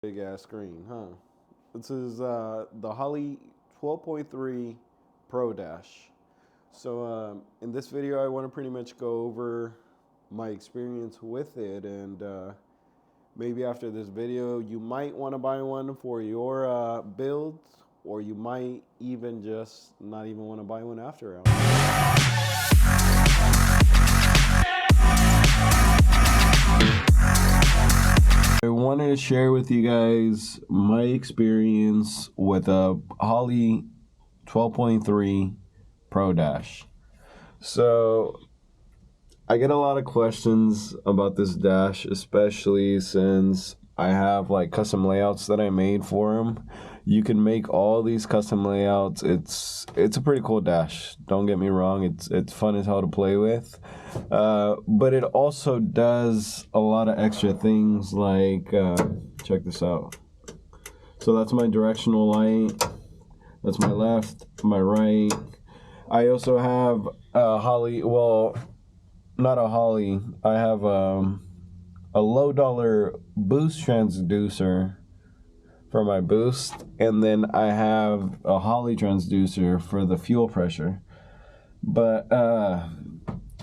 Big ass screen, huh? This is the Holley 12.3 Pro Dash. So in this video, I want to pretty much go over my experience with it, and maybe after this video, you might want to buy one for your build, or you might even just not even want to buy one after all. I wanted to share with you guys my experience with a Holley 12.3 Pro Dash. So I get a lot of questions about this dash, especially since I have like custom layouts that I made for them. You can make all these custom layouts. It's a pretty cool dash. Don't get me wrong. It's fun as hell to play with. But it also does a lot of extra things like, check this out. So that's my directional light. That's my left, my right. I also have a Holley, well, not a Holley. I have a low dollar boost transducer for my boost, and then I have a Holley transducer for the fuel pressure. But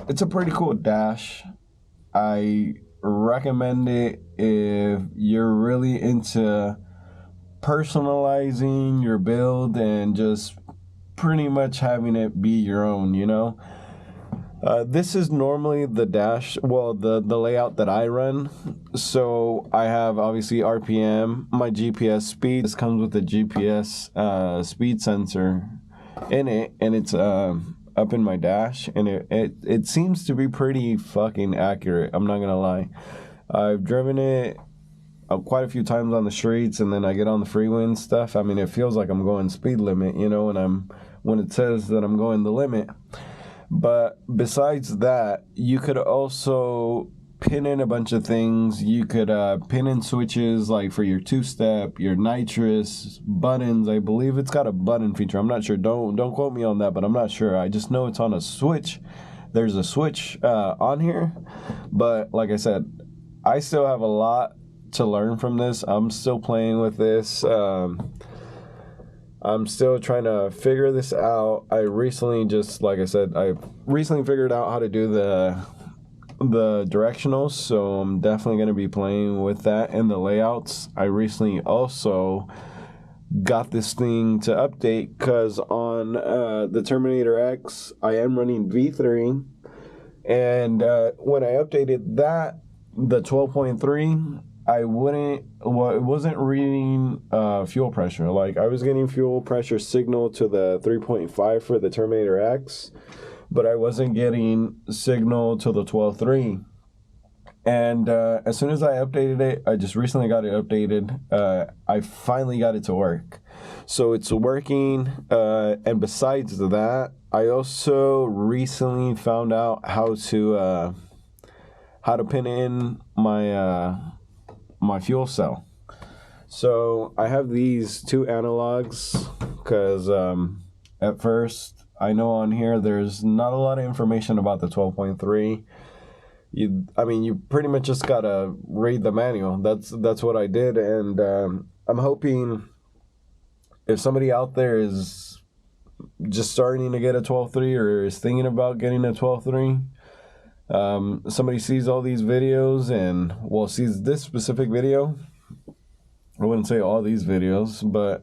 it's a pretty cool dash. I recommend it if you're really into personalizing your build and just pretty much having it be your own, you know. This is normally the dash, well, the layout that I run. So I have obviously RPM, my GPS speed. This comes with a GPS speed sensor in it, and it's up in my dash, and it seems to be pretty fucking accurate. I'm not gonna lie. I've driven it quite a few times on the streets, and then I get on the freeway and stuff. I mean, it feels like I'm going speed limit, you know, when it says that I'm going the limit. But besides that, you could also pin in a bunch of things. You could pin in switches like for your two-step, your nitrous, buttons. I believe it's got a button feature. I'm not sure. Don't quote me on that, but I'm not sure. I just know it's on a switch. There's a switch on here. But like I said, I still have a lot to learn from this. I'm still playing with this. I'm still trying to figure this out. I recently figured out how to do the directionals, so I'm definitely going to be playing with that and the layouts. I recently also got this thing to update because on the Terminator X, I am running V3, and when I updated that, the 12.3, it wasn't reading fuel pressure. Like, I was getting fuel pressure signal to the 3.5 for the Terminator X, but I wasn't getting signal to the 12.3. And as soon as I updated it, I just recently got it updated. I finally got it to work. So it's working. And besides that, I also recently found out how to pin in my fuel cell. So I have these two analogs because at first, I know on here there's not a lot of information about the 12.3. You pretty much just gotta read the manual. That's what I did, and I'm hoping if somebody out there is just starting to get a 12.3 or is thinking about getting a 12.3, somebody sees all these videos and sees this specific video. I wouldn't say all these videos, but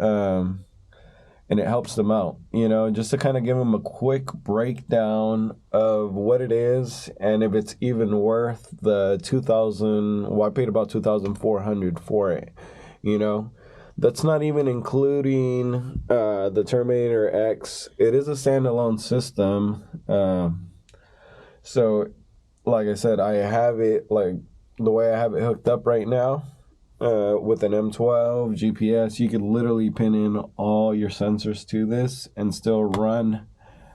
and it helps them out, you know, just to kind of give them a quick breakdown of what it is and if it's even worth the $2,000. Well, I paid about $2,400 for it, you know. That's not even including the Terminator X. It is a standalone system, so like I said, I have it like the way I have it hooked up right now with an M12 GPS. You could literally pin in all your sensors to this and still run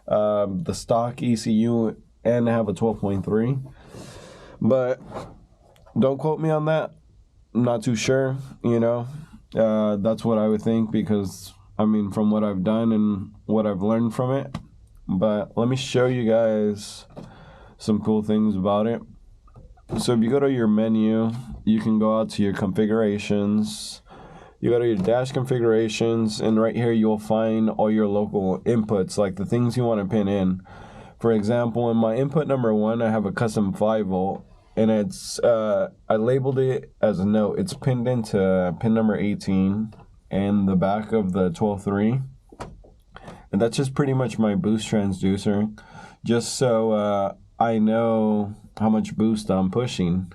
the stock ECU and have a 12.3. But don't quote me on that. I'm not too sure, you know. That's what I would think because, I mean, from what I've done and what I've learned from it. But let me show you guys some cool things about it. So if you go to your menu, you can go out to your configurations, You go to your dash configurations, and right here you'll find all your local inputs, like the things you want to pin in. For example, in my input number 1, I have a custom 5V, and it's I labeled it as a note. It's pinned into pin number 18 and the back of the 12.3. And that's just pretty much my boost transducer, just so I know how much boost I'm pushing.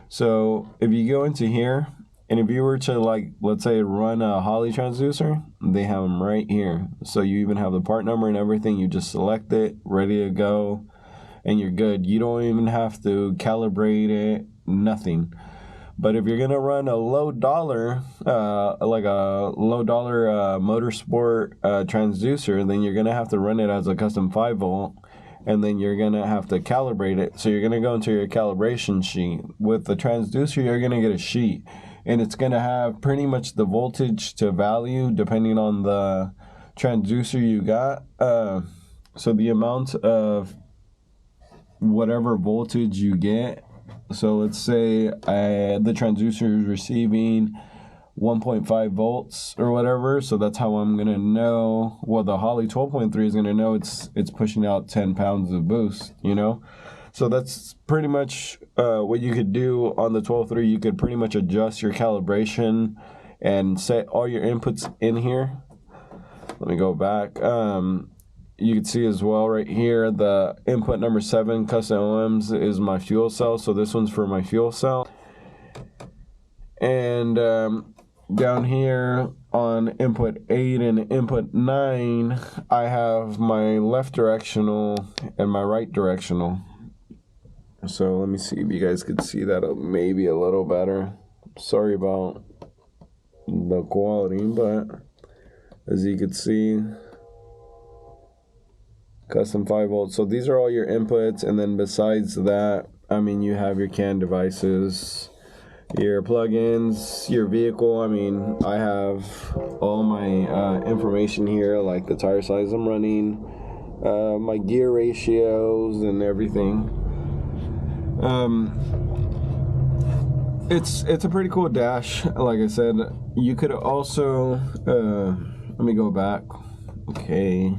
So if you go into here, and if you were to, like, let's say run a Holley transducer, they have them right here. So you even have the part number and everything. You just select it, ready to go, and you're good. You don't even have to calibrate it, nothing. But if you're gonna run a low dollar, like a low dollar motorsport transducer, then you're gonna have to run it as a custom 5V, and then you're gonna have to calibrate it. So you're gonna go into your calibration sheet. With the transducer, you're gonna get a sheet, and it's gonna have pretty much the voltage to value depending on the transducer you got. So the amount of whatever voltage you get. So let's say the transducer is receiving 1.5 volts or whatever. So that's how I'm going to know. Well, the Holley 12.3 is going to know it's pushing out 10 pounds of boost, you know? So that's pretty much what you could do on the 12.3. You could pretty much adjust your calibration and set all your inputs in here. Let me go back. You can see as well right here, the input number 7, custom OMs, is my fuel cell. So this one's for my fuel cell. And down here on input 8 and input 9, I have my left directional and my right directional. So let me see if you guys could see that maybe a little better. Sorry about the quality, but as you can see, custom 5V. So these are all your inputs, and then besides that, I mean, you have your CAN devices, your plugins, your vehicle. I mean, I have all my information here, like the tire size I'm running, my gear ratios, and everything. It's a pretty cool dash. Like I said, you could also let me go back. Okay.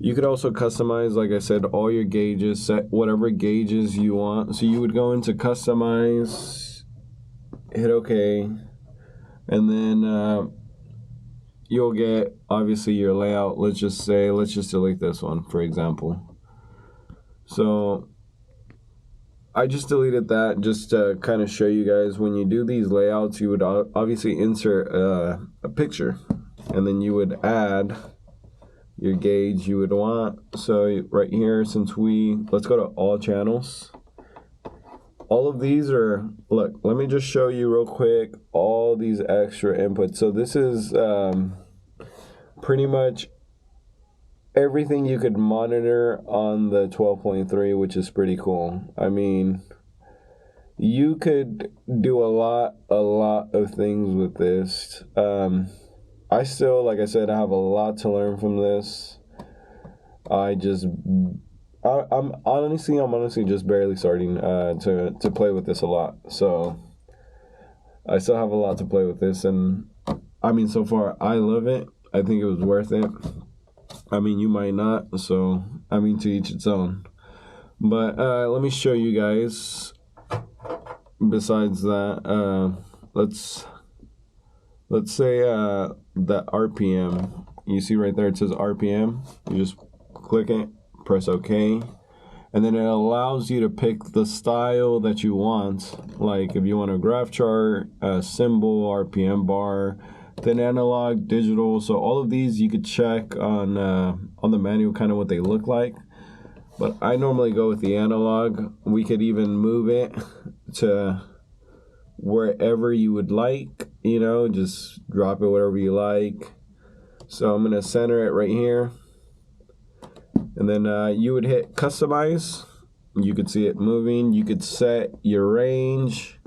You could also customize, like I said, all your gauges, set whatever gauges you want. So you would go into customize, hit OK, and then you'll get, obviously, your layout. Let's just delete this one, for example. So I just deleted that just to kind of show you guys, when you do these layouts, you would obviously insert a picture, and then you would add your gauge you would want. So right here, let's go to all channels. All of these are, look, let me just show you real quick all these extra inputs. So this is pretty much everything you could monitor on the 12.3, which is pretty cool. I mean, you could do a lot of things with this. I still, like I said, I have a lot to learn from this. I'm honestly just barely starting to play with this a lot. So I still have a lot to play with this, and I mean, so far I love it. I think it was worth it. I mean, you might not, so I mean, to each its own. But let me show you guys. Besides that, let's say the RPM. You see right there, it says RPM. You just click it, press OK, and then it allows you to pick the style that you want. Like if you want a graph chart, a symbol, RPM bar, then analog, digital. So all of these you could check on the manual, kind of what they look like. But I normally go with the analog. We could even move it to wherever you would like, you know, just drop it wherever you like. So I'm gonna center it right here, and then you would hit customize. You could see it moving. You could set your range,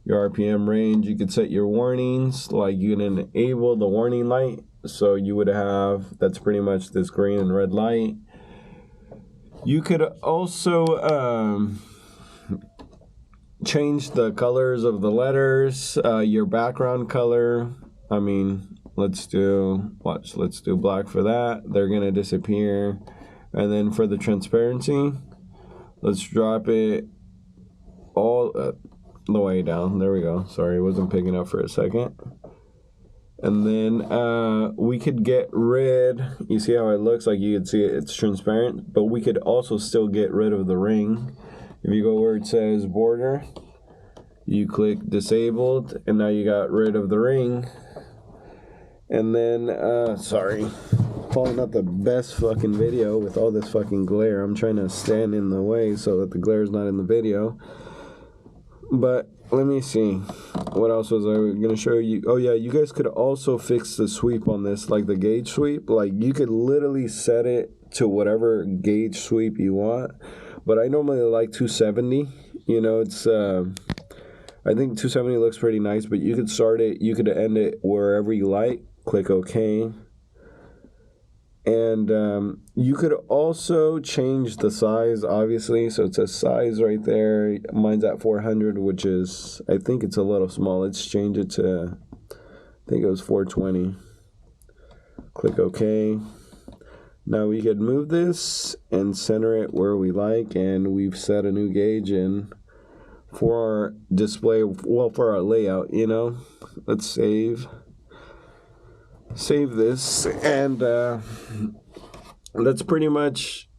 your RPM range. You could set your warnings, like you can enable the warning light. So you would have, that's pretty much this green and red light. You could also change the colors of the letters, your background color. I mean, let's do black for that. They're gonna disappear. And then for the transparency, let's drop it all the way down. There we go. Sorry, it wasn't picking up for a second. And then we could get rid, you see how it looks like you can see it's transparent, but we could also still get rid of the ring. If you go where it says border, you click disabled, and now you got rid of the ring. And then, sorry, probably not the best fucking video with all this fucking glare. I'm trying to stand in the way so that the glare is not in the video. But let me see. What else was I going to show you? Oh, yeah, you guys could also fix the sweep on this, like the gauge sweep. Like, you could literally set it to whatever gauge sweep you want. But I normally like 270. You know, it's, I think 270 looks pretty nice, but you could start it, you could end it wherever you like. Click OK. And you could also change the size, obviously. So it says size right there. Mine's at 400, which is, I think it's a little small. Let's change it to, I think it was 420. Click OK. Now we could move this and center it where we like. And we've set a new gauge in for our display, well, for our layout, you know. Let's save this, and that's pretty much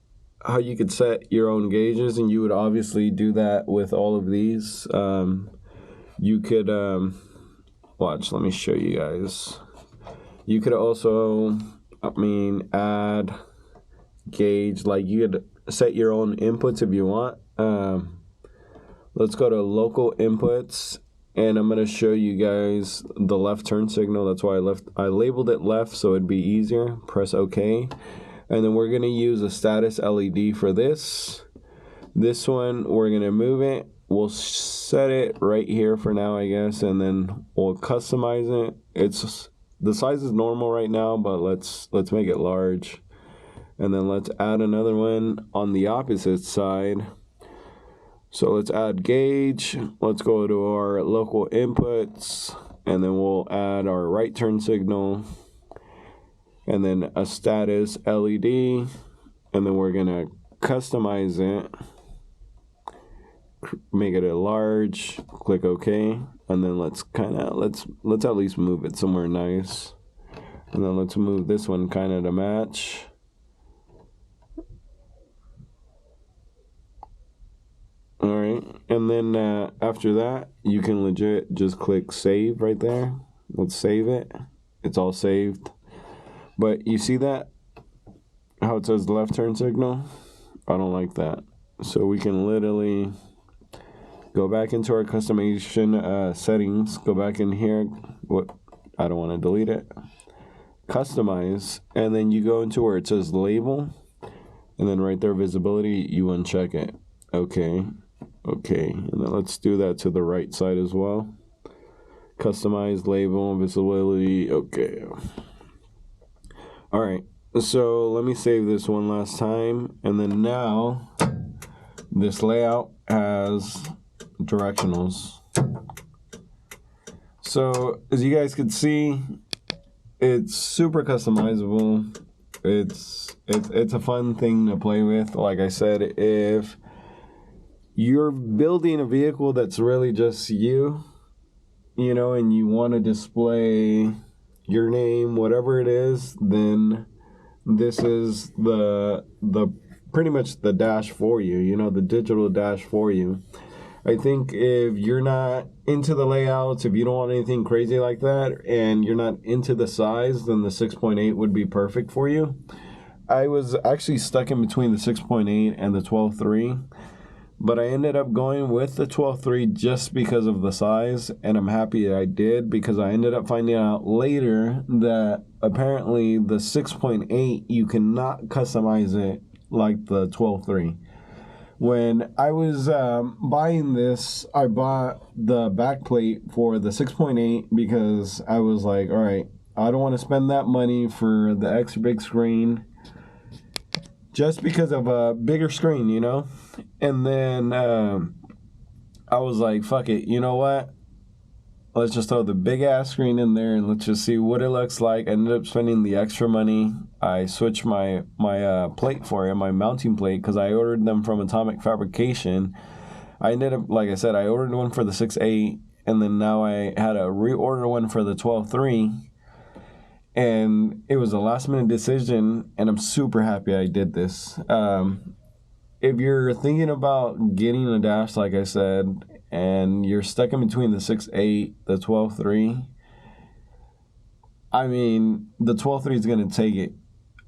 how you could set your own gauges, and you would obviously do that with all of these. You could watch, let me show you guys. You could also, add gauge, like you could set your own inputs if you want. Let's go to local inputs, and I'm going to show you guys the left turn signal. That's why I labeled it left so it'd be easier. Press OK. And then we're going to use a status LED for this. This one, we're going to move it. We'll set it right here for now, I guess, and then we'll customize it. It's the size is normal right now, but let's make it large. And then let's add another one on the opposite side. So let's add gauge. Let's go to our local inputs, and then we'll add our right turn signal, and then a status LED, and then we're gonna customize it, make it a large, click OK, and then let's at least move it somewhere nice, and then let's move this one kind of to match. Alright, and then after that, you can legit just click save right there. Let's save it. It's all saved. But you see that? How it says left turn signal? I don't like that. So we can literally go back into our customization settings. Go back in here. I don't want to delete it. Customize. And then you go into where it says label. And then right there, visibility, you uncheck it. Okay. Okay, and then let's do that to the right side as well. Customize label, visibility, okay. All right, so let me save this one last time. And then now, this layout has directionals. So, as you guys can see, it's super customizable. It's a fun thing to play with. Like I said, if you're building a vehicle that's really just you know, and you want to display your name, whatever it is, then this is the pretty much the dash for you, you know, the digital dash for you. I think if you're not into the layouts, if you don't want anything crazy like that, and you're not into the size, then the 6.8 would be perfect for you. I was actually stuck in between the 6.8 and the 12.3. But I ended up going with the 12.3 just because of the size, and I'm happy I did, because I ended up finding out later that apparently the 6.8, you cannot customize it like the 12.3. When I was buying this, I bought the backplate for the 6.8 because I was like, all right, I don't want to spend that money for the extra big screen just because of a bigger screen, you know? And then I was like, fuck it, you know what? Let's just throw the big ass screen in there and let's just see what it looks like. I ended up spending the extra money. I switched my plate for it, my mounting plate, because I ordered them from Atomic Fabrication. I ended up, like I said, I ordered one for the 6.8, and then now I had to reorder one for the 12.3. And it was a last minute decision, and I'm super happy I did this. If you're thinking about getting a dash, like I said, and you're stuck in between the 6.8, the 12.3, I mean, the 12.3 is going to take it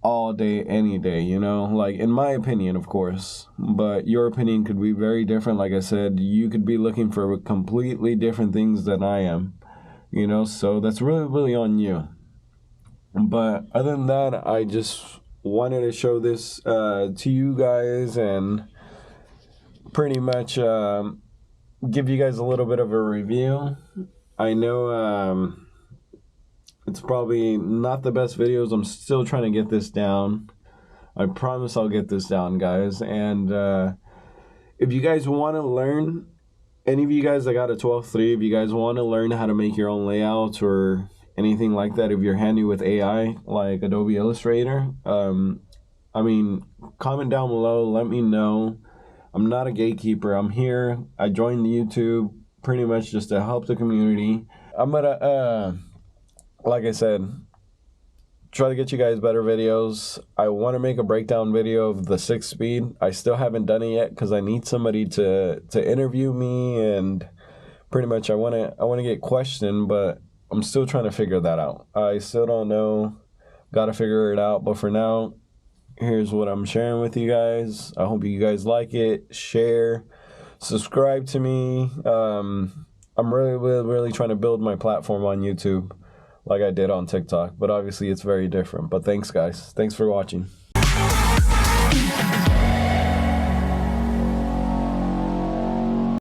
all day, any day, you know? Like, in my opinion, of course. But your opinion could be very different. Like I said, you could be looking for completely different things than I am, you know? So that's really, really on you. But other than that, I just wanted to show this to you guys and pretty much give you guys a little bit of a review. I know it's probably not the best videos. I'm still trying to get this down. I promise I'll get this down, guys. And if you guys want to learn, any of you guys that got a 12.3, if you guys want to learn how to make your own layouts or anything like that, if you're handy with AI like Adobe Illustrator, I mean, comment down below, let me know. I'm not a gatekeeper. I'm here. I joined YouTube pretty much just to help the community. I'm gonna like I said, try to get you guys better videos. I want to make a breakdown video of the 6-speed. I still haven't done it yet because I need somebody to interview me, and pretty much I want to get questioned, but I'm still trying to figure that out. I still don't know. Got to figure it out. But for now, here's what I'm sharing with you guys. I hope you guys like it. Share. Subscribe to me. I'm really, really, really trying to build my platform on YouTube like I did on TikTok. But obviously, it's very different. But thanks, guys. Thanks for watching.